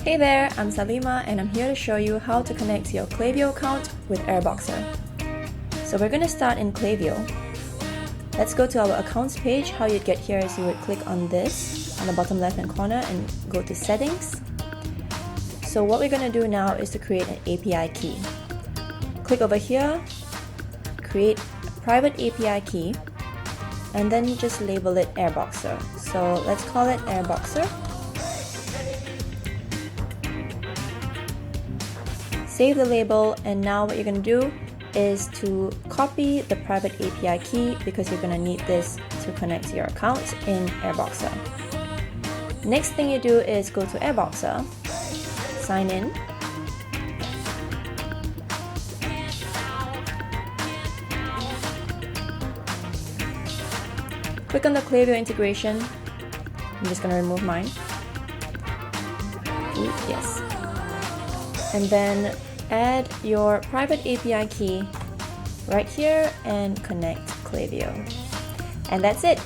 Hey there, I'm Salima and I'm here to show you how to connect your Klaviyo account with Airboxr. So we're going to start in Klaviyo. Let's go to our accounts page. How you'd get here is you would click on this on the bottom left hand corner and go to settings. So what we're going to do now is to create an API key. Click over here, create a private API key, and then you just label it Airboxr. So let's call it Airboxr. Save the label, and now what you're going to do is to copy the private API key because you're going to need this to connect to your account in Airboxr. Next thing you do is go to Airboxr, sign in, click on the Klaviyo integration. I'm just going to remove mine. Yes. And then add your private API key right here and connect Klaviyo. And that's it.